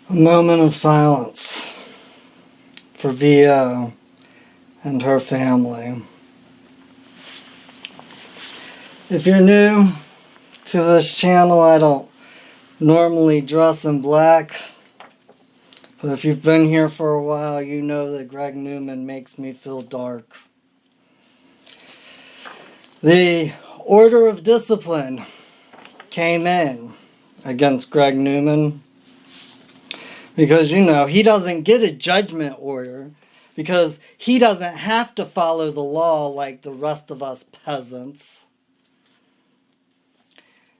A moment of silence for VO and her family. If you're new to this channel, I don't normally dress in black, but if you've been here for a while, you know that Greg Newman makes me feel dark. The order of discipline came in against Greg Newman because, he doesn't get a judgment order because he doesn't have to follow the law like the rest of us peasants.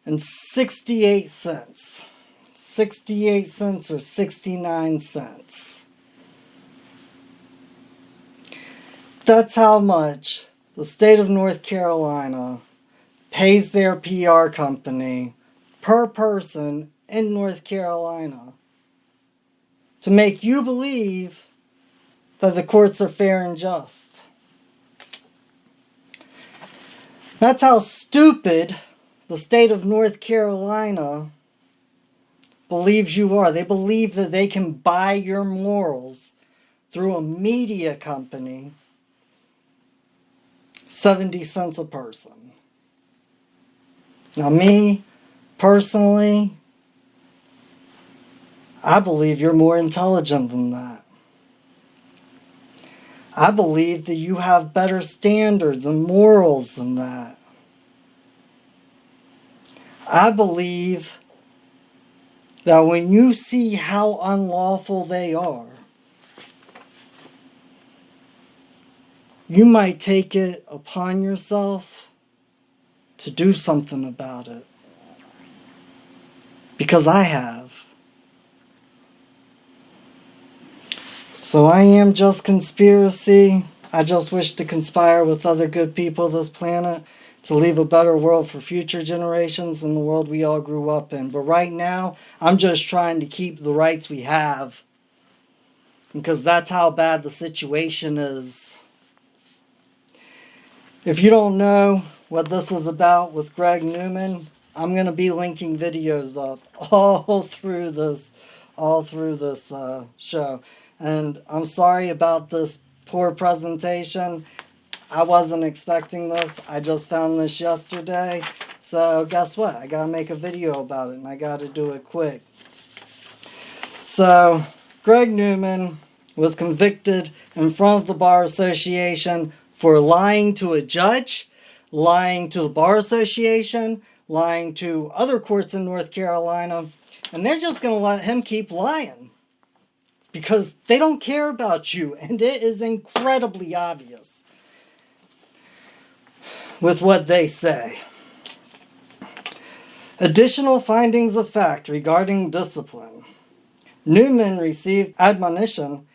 And 68 cents. 68 cents or 69 cents. That's how much the state of North Carolina pays their PR company per person in North Carolina to make you believe that the courts are fair and just. That's how stupid the state of North Carolina believes you are. They believe that they can buy your morals through a media company 70 cents a person. Now me, personally, I believe you're more intelligent than that. I believe that you have better standards and morals than that. I believe that when you see how unlawful they are, you might take it upon yourself to do something about it. Because I have. So I am just conspiracy. I just wish to conspire with other good people of this planet to leave a better world for future generations than the world we all grew up in. But right now, I'm just trying to keep the rights we have. Because that's how bad the situation is. If you don't know what this is about with Greg Newman, I'm going to be linking videos up all through this show. And I'm sorry about this poor presentation. I wasn't expecting this. I just found this yesterday. So guess what? I got to make a video about it, and I got to do it quick. So Greg Newman was convicted in front of the Bar Association for lying to a judge, lying to the Bar Association, lying to other courts in North Carolina, and they're just going to let him keep lying because they don't care about you, and it is incredibly obvious with what they say. Additional findings of fact regarding discipline. Newman received admonition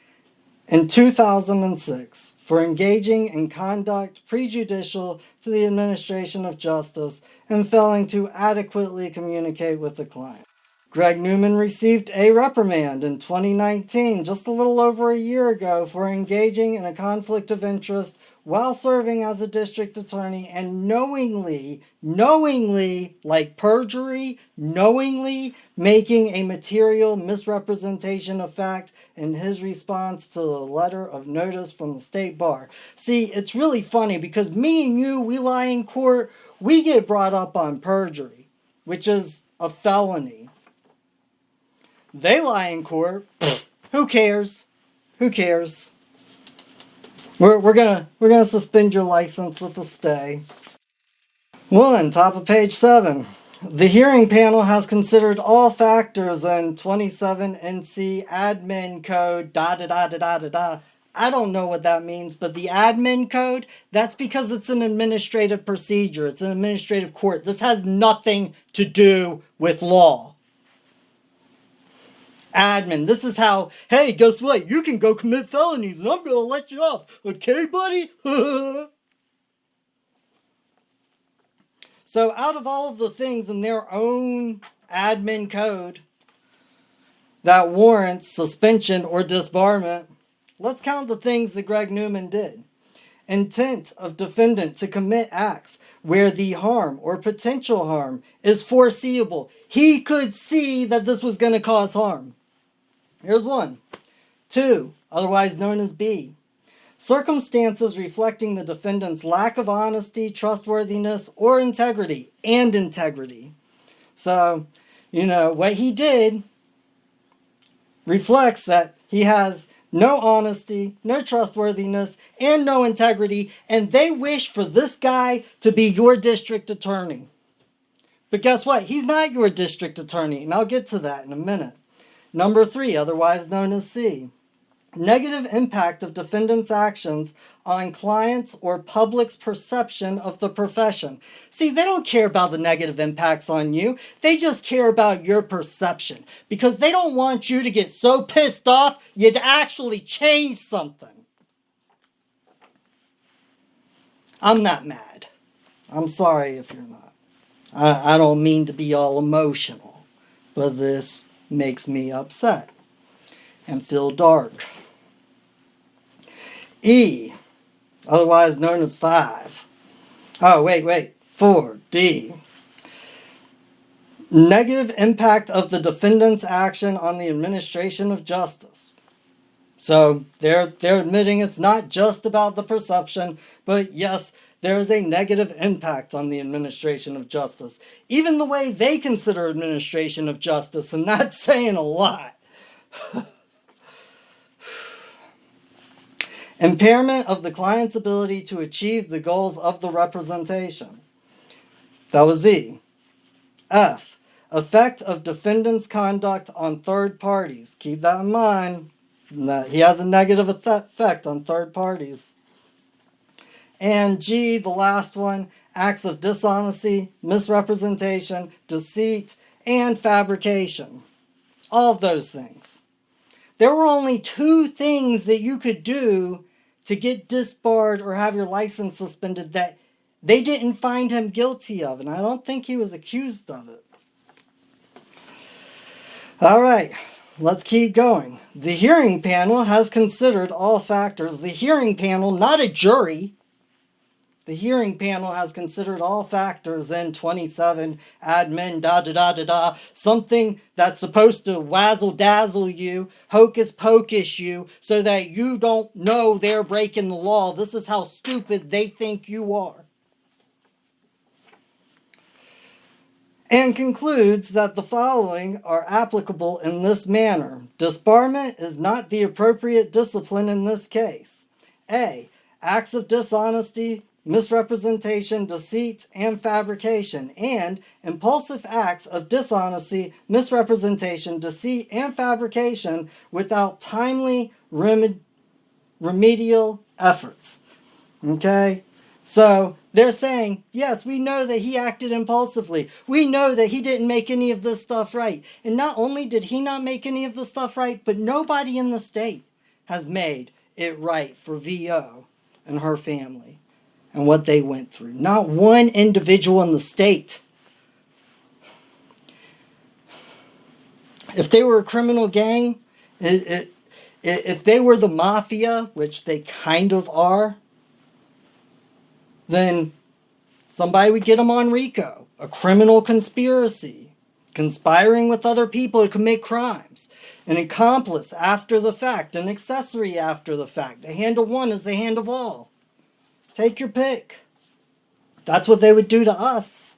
in 2006 for engaging in conduct prejudicial to the administration of justice and failing to adequately communicate with the client. Greg Newman received a reprimand in 2019, just a little over a year ago, for engaging in a conflict of interest while serving as a district attorney and knowingly, like perjury, knowingly making a material misrepresentation of fact in his response to the letter of notice from the state bar. See, it's really funny because me and you, we lie in court, we get brought up on perjury, which is a felony. They lie in court. Who cares? Who cares? We're gonna suspend your license with a stay. 1. Top of page 7. The hearing panel has considered all factors in 27 NC Admin Code da. I don't know what that means, but the admin code, that's because it's an administrative procedure. It's an administrative court. This has nothing to do with law. Admin. This is how, hey, guess what? You can go commit felonies and I'm going to let you off. Okay, buddy? So out of all of the things in their own admin code that warrants suspension or disbarment, let's count the things that Greg Newman did. Intent of defendant to commit acts where the harm or potential harm is foreseeable. He could see that this was going to cause harm. Here's one. 2, otherwise known as B. Circumstances reflecting the defendant's lack of honesty, trustworthiness, or integrity. And integrity. So, what he did reflects that he has no honesty, no trustworthiness, and no integrity, and they wish for this guy to be your district attorney. But guess what? He's not your district attorney, and I'll get to that in a minute. Number 3, otherwise known as C. Negative impact of defendant's actions on clients' or public's perception of the profession. See, they don't care about the negative impacts on you. They just care about your perception. Because they don't want you to get so pissed off you'd actually change something. I'm not mad. I'm sorry if you're not. I don't mean to be all emotional. But this makes me upset and feel dark. E, otherwise known as 5. Oh, wait. 4, D. Negative impact of the defendant's action on the administration of justice. So they're admitting it's not just about the perception, but yes, there is a negative impact on the administration of justice. Even the way they consider administration of justice, and that's saying a lot. Impairment of the client's ability to achieve the goals of the representation. That was E. F. Effect of defendant's conduct on third parties. Keep that in mind. That he has a negative effect on third parties. And G, the last one, acts of dishonesty, misrepresentation, deceit, and fabrication. All of those things. There were only 2 things that you could do to get disbarred or have your license suspended that they didn't find him guilty of, and I don't think he was accused of it. All right, let's keep going. The hearing panel has considered all factors. The hearing panel, not a jury. The hearing panel has considered all factors in 27 admin something that's supposed to wazzle-dazzle you, hocus-pocus you, so that you don't know they're breaking the law. This is how stupid they think you are. And concludes that the following are applicable in this manner. Disbarment is not the appropriate discipline in this case. A. Acts of dishonesty, misrepresentation, deceit, and fabrication, and impulsive acts of dishonesty, misrepresentation, deceit, and fabrication without timely remedial efforts. Okay? So, they're saying, yes, we know that he acted impulsively. We know that he didn't make any of this stuff right. And not only did he not make any of this stuff right, but nobody in the state has made it right for VO and her family and what they went through. Not one individual in the state. If they were a criminal gang, if they were the mafia, which they kind of are, then somebody would get them on RICO. A criminal conspiracy. Conspiring with other people to commit crimes. An accomplice after the fact. An accessory after the fact. The hand of one is the hand of all. Take your pick. That's what they would do to us.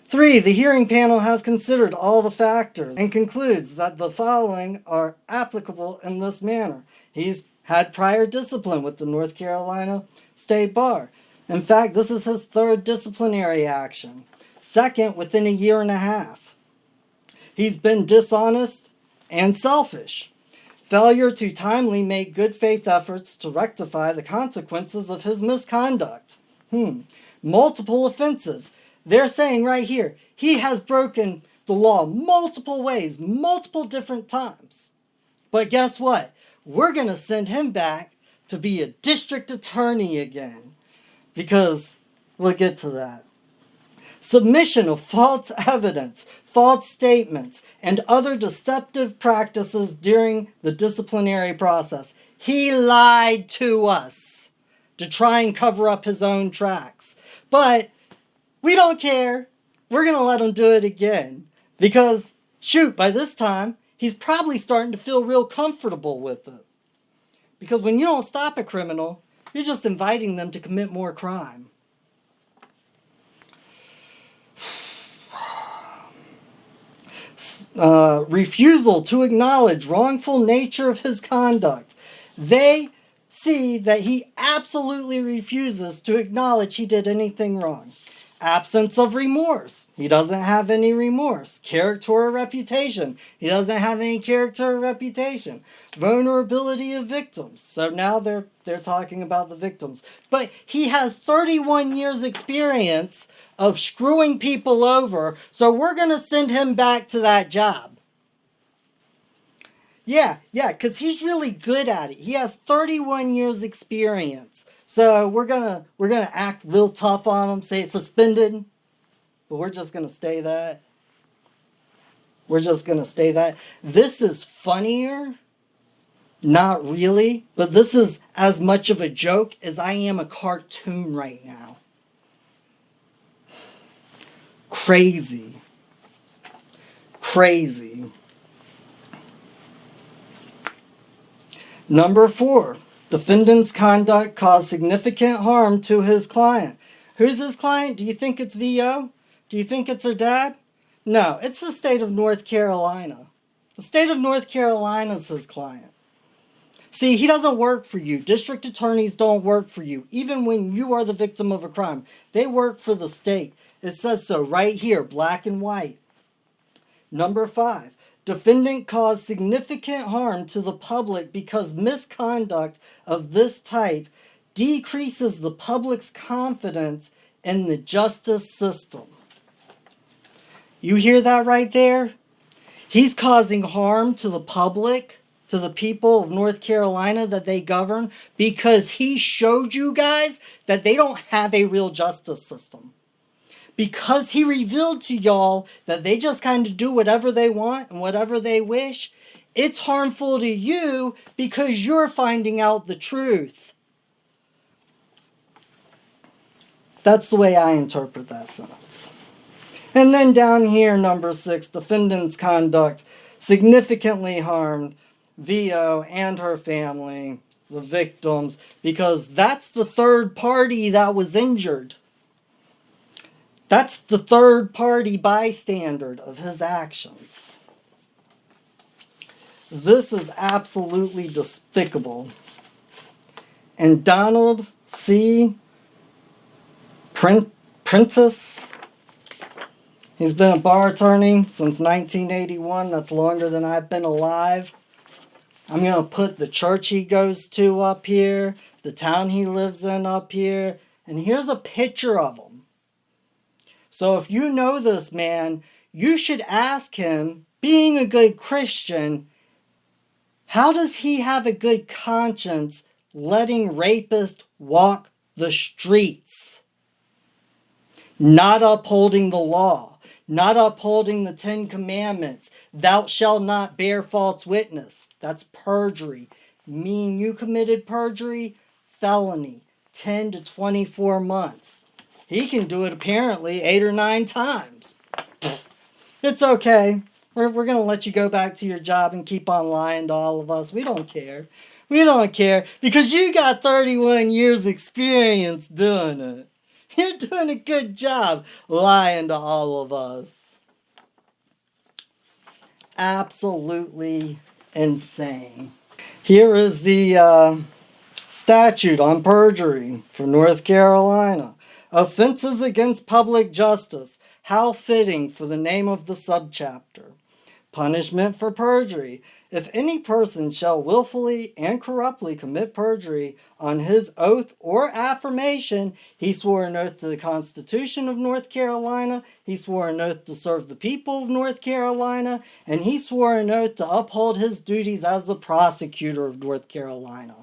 3. The hearing panel has considered all the factors and concludes that the following are applicable in this manner. He's had prior discipline with the North Carolina State Bar. In fact, this is his 3rd disciplinary action. 2nd, within a year and a half. He's been dishonest and selfish. Failure to timely make good faith efforts to rectify the consequences of his misconduct. Multiple offenses. They're saying right here, he has broken the law multiple ways, multiple different times. But guess what? We're going to send him back to be a district attorney again. Because we'll get to that. Submission of false evidence, false statements, and other deceptive practices during the disciplinary process. He lied to us to try and cover up his own tracks. But we don't care. We're going to let him do it again. Because, shoot, by this time, he's probably starting to feel real comfortable with it. Because when you don't stop a criminal, you're just inviting them to commit more crime. Refusal to acknowledge wrongful nature of his conduct. They see that he absolutely refuses to acknowledge he did anything wrong. Absence of remorse. He doesn't have any remorse. Character or reputation. He doesn't have any character or reputation. Vulnerability of victims. So now they're talking about the victims. But he has 31 years experience of screwing people over, so we're going to send him back to that job. Yeah, because he's really good at it. He has 31 years experience. So we're gonna act real tough on him, say suspended, but we're just gonna stay that. We're just gonna stay that. This is funnier, not really, but this is as much of a joke as I am a cartoon right now. Crazy. Number 4. Defendant's conduct caused significant harm to his client. Who's his client? Do you think it's VO? Do you think it's her dad? No, it's the state of North Carolina. The state of North Carolina is his client. See, he doesn't work for you. District attorneys don't work for you, even when you are the victim of a crime. They work for the state. It says so right here, black and white. Number 5. Defendant caused significant harm to the public because misconduct of this type decreases the public's confidence in the justice system. You hear that right there? He's causing harm to the public, to the people of North Carolina that they govern, because he showed you guys that they don't have a real justice system. Because he revealed to y'all that they just kind of do whatever they want and whatever they wish, it's harmful to you because you're finding out the truth. That's the way I interpret that sentence. And then down here, number 6, defendant's conduct significantly harmed VO and her family, the victims, because that's the third party that was injured. That's the third party bystander of his actions. This is absolutely despicable. And Donald C. Prentice, he's been a bar attorney since 1981. That's longer than I've been alive. I'm going to put the church he goes to up here, the town he lives in up here, and here's a picture of him. So if you know this man, you should ask him, being a good Christian, how does he have a good conscience letting rapists walk the streets? Not upholding the law, not upholding the 10 Commandments. Thou shalt not bear false witness. That's perjury. Mean you committed perjury? Felony. 10 to 24 months. He can do it apparently 8 or 9 times. It's okay. We're going to let you go back to your job and keep on lying to all of us. We don't care. We don't care because you got 31 years experience doing it. You're doing a good job lying to all of us. Absolutely insane. Here is the statute on perjury for North Carolina. Offenses against public justice. How fitting for the name of the subchapter. Punishment for perjury. If any person shall willfully and corruptly commit perjury on his oath or affirmation, he swore an oath to the Constitution of North Carolina, he swore an oath to serve the people of North Carolina, and he swore an oath to uphold his duties as the prosecutor of North Carolina.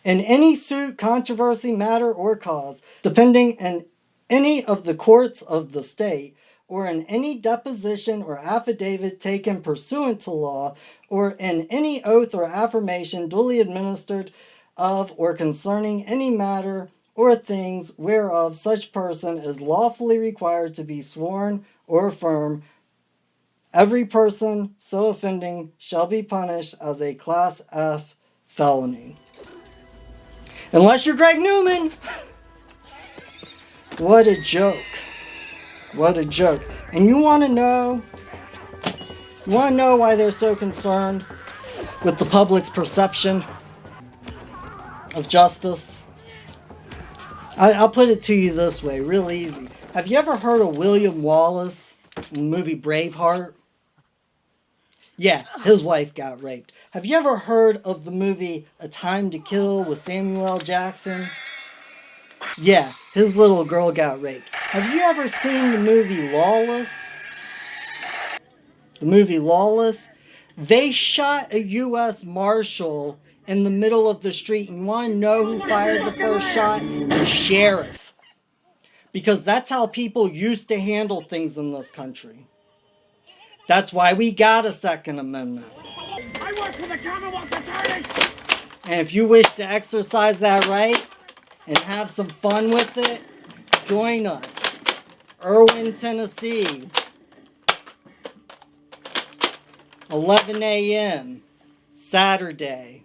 In any suit, controversy, matter, or cause, depending in any of the courts of the state, or in any deposition or affidavit taken pursuant to law, or in any oath or affirmation duly administered of or concerning any matter or things whereof such person is lawfully required to be sworn or affirm Every person so offending shall be punished as a Class F felony. Unless you're Greg Newman! What a joke. What a joke. And you want to know why they're so concerned with the public's perception of justice? I'll put it to you this way, real easy. Have you ever heard of William Wallace in the movie Braveheart? Yeah, his wife got raped. Have you ever heard of the movie A Time to Kill with Samuel L. Jackson? Yeah, his little girl got raped. Have you ever seen the movie Lawless? The movie Lawless? They shot a U.S. Marshal in the middle of the street, and you want to know who fired the first shot? The sheriff. Because that's how people used to handle things in this country. That's why we got a Second Amendment. I work for the Commonwealth Attorney! And if you wish to exercise that right and have some fun with it, join us. Erwin, Tennessee. 11 a.m. Saturday.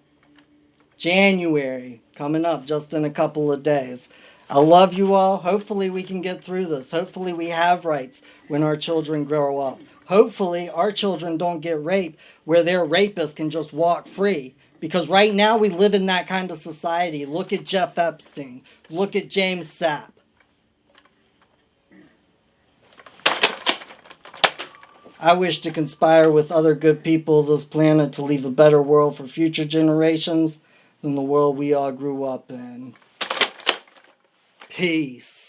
January. Coming up just in a couple of days. I love you all. Hopefully we can get through this. Hopefully we have rights when our children grow up. Hopefully our children don't get raped where their rapists can just walk free. Because right now we live in that kind of society. Look at Jeff Epstein. Look at James Sapp. I wish to conspire with other good people of this planet to leave a better world for future generations than the world we all grew up in. Peace.